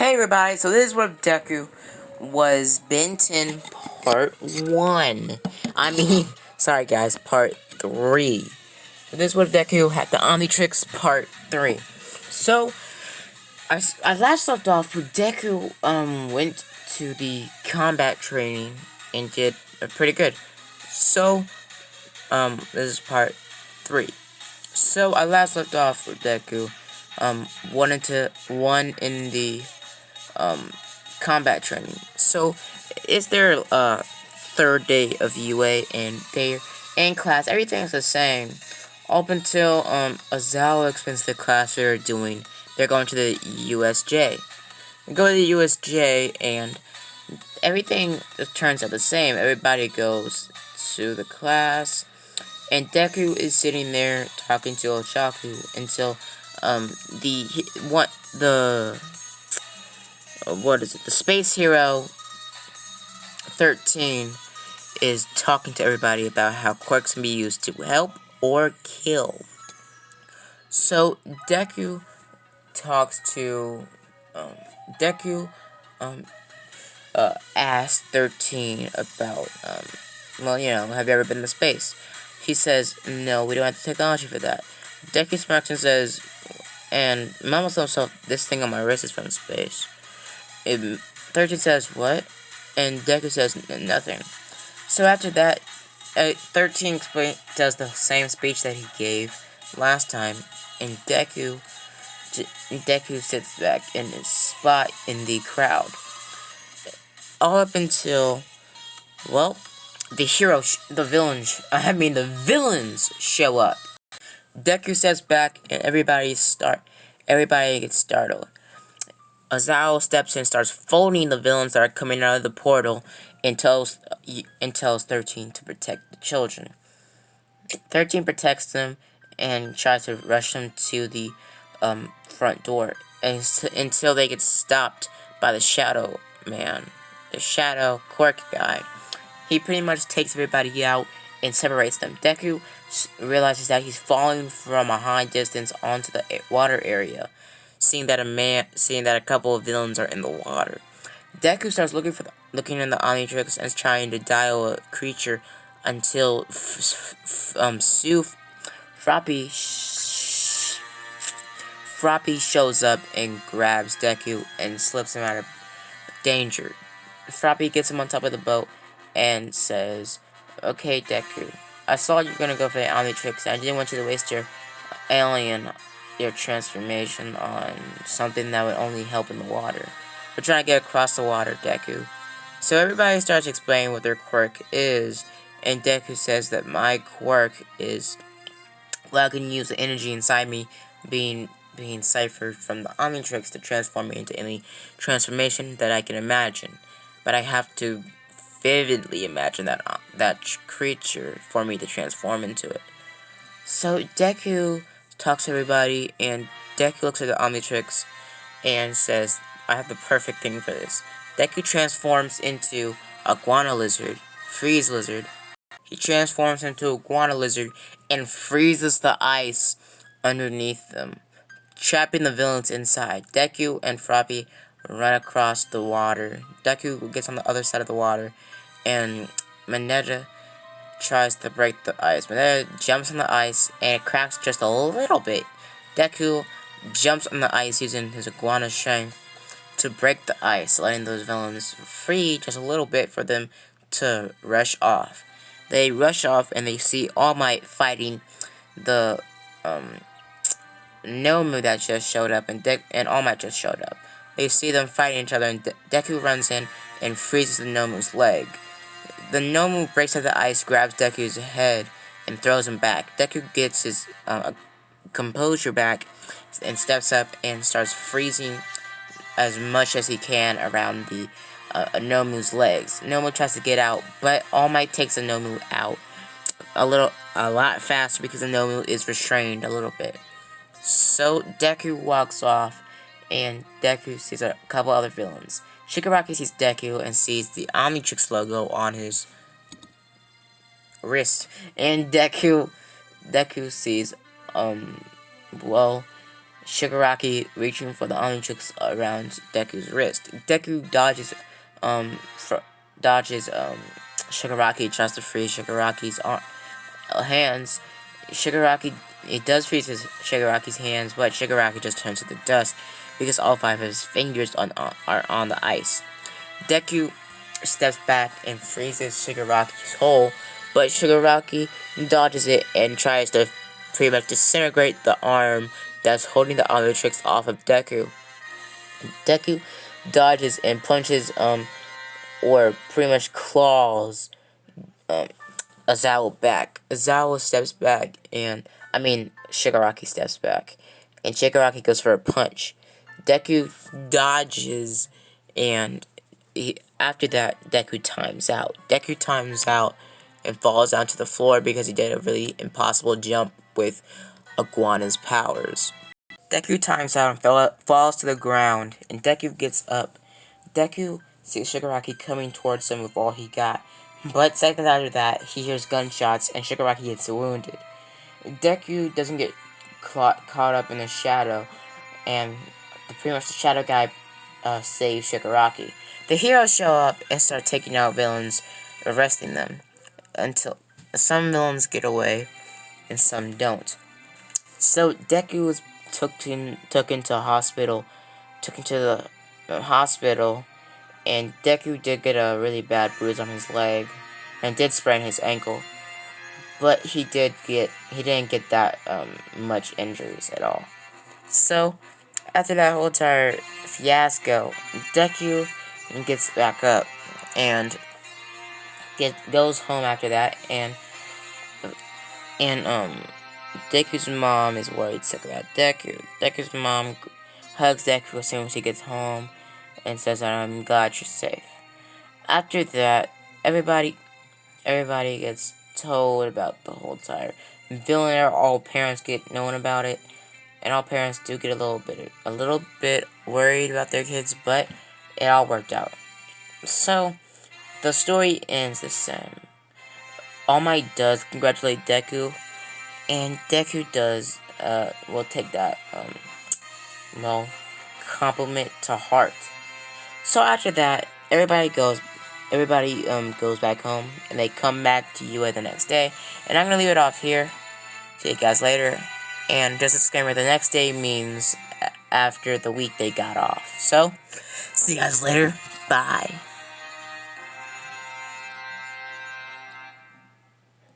Hey everybody, so this is what Deku was Benton Part 1. Sorry guys, Part 3. So this is what Deku had the Omnitrix Part 3. So, I last left off with Deku, went to the combat training and did pretty good. So, this is Part 3. So, I last left off with Deku, one in the combat training. So it's their third day of UA, and they're in class. Everything's the same up until Azawa explains the class they're doing. They're going to the USJ. They go to the USJ and everything turns out the same. Everybody goes to the class, and Deku is sitting there talking to Ochaku until the Space Hero 13 is talking to everybody about how quirks can be used to help or kill. So Deku talks to Deku asks 13 about have you ever been to space? He says, no, we don't have the technology for that. Deku smacks and says, and Mama tells himself, this thing on my wrist is from space. 13 says, what? And Deku says, nothing. So after that, 13 does the same speech that he gave last time, and Deku sits back in his spot in the crowd. All up until, well, the villains show up. Deku steps back, and everybody gets startled. Azawa steps in and starts folding the villains that are coming out of the portal and tells 13 to protect the children. 13 protects them and tries to rush them to the front door until they get stopped by the Shadow Man, the Shadow Quirk guy. He pretty much takes everybody out and separates them. Deku realizes that he's falling from a high distance onto the water area, seeing that a couple of villains are in the water. Deku starts looking in the Omnitrix and is trying to dial a creature until Froppy shows up and grabs Deku and slips him out of danger. Froppy gets him on top of the boat and says, okay, Deku, I saw you're gonna go for the Omnitrix, and I didn't want you to waste your transformation on something that would only help in the water. We're trying to get across the water, Deku. So everybody starts explaining what their quirk is, and Deku says that my quirk is, well, I can use the energy inside me being ciphered from the Omnitrix to transform me into any transformation that I can imagine. But I have to vividly imagine that creature for me to transform into it. So Deku talks to everybody, and Deku looks at the Omnitrix and says, I have the perfect thing for this. Deku transforms into a Guana Lizard, Freeze Lizard. He transforms into a Guana Lizard and freezes the ice underneath them, trapping the villains inside. Deku and Froppy run across the water. Deku gets on the other side of the water, and Mineta tries to break the ice. Mineta jumps on the ice, and it cracks just a little bit. Deku jumps on the ice using his iguana strength to break the ice, letting those villains free just a little bit for them to rush off. They rush off, and they see All Might fighting the Nomu that just showed up, and All Might just showed up. They see them fighting each other, and Deku runs in and freezes the Nomu's leg. The Nomu breaks out the ice, grabs Deku's head, and throws him back. Deku gets his composure back and steps up and starts freezing as much as he can around the Nomu's legs. Nomu tries to get out, but All Might takes the Nomu out a lot faster because the Nomu is restrained a little bit. So Deku walks off, and Deku sees a couple other villains. Shigaraki sees Deku and sees the Omnitrix logo on his wrist, and Deku sees Shigaraki reaching for the Omnitrix around Deku's wrist. Deku dodges Shigaraki, tries to freeze Shigaraki's hands. Shigaraki, it does freeze Shigaraki's hands, but Shigaraki just turns to the dust because all 5 of his fingers are on the ice. Deku steps back and freezes Shigaraki's hole, but Shigaraki dodges it and tries to pretty much disintegrate the arm that's holding the Omnitrix off of Deku. Deku dodges and punches, or pretty much claws, Aizawa back. Aizawa steps back, Shigaraki steps back, and Shigaraki goes for a punch. Deku dodges, and after that, Deku times out. Deku times out and falls down to the floor because he did a really impossible jump with Iguana's powers. Deku times out and falls to the ground, and Deku gets up. Deku sees Shigaraki coming towards him with all he got, but seconds after that, he hears gunshots and Shigaraki gets wounded. Deku doesn't get caught up in the shadow, and pretty much the shadow guy saves Shigaraki. The heroes show up and start taking out villains, arresting them, until some villains get away and some don't. So Deku was took into the hospital, and Deku did get a really bad bruise on his leg, and did sprain his ankle, but he didn't get that much injuries at all. So after that whole entire fiasco, Deku gets back up and goes home after that, and Deku's mom is worried sick about Deku. Deku's mom hugs Deku as soon as he gets home and says, "I'm glad you're safe." After that, everybody gets told about the whole entire villain. All parents get known about it, and all parents do get a little bit worried about their kids, but it all worked out. So the story ends the same. All Might does congratulate Deku, and Deku does will take that compliment to heart. So after that, everybody goes back home, and they come back to UA the next day. And I'm gonna leave it off here. See you guys later. And just a disclaimer: the next day means after the week they got off. So see you guys later. Bye.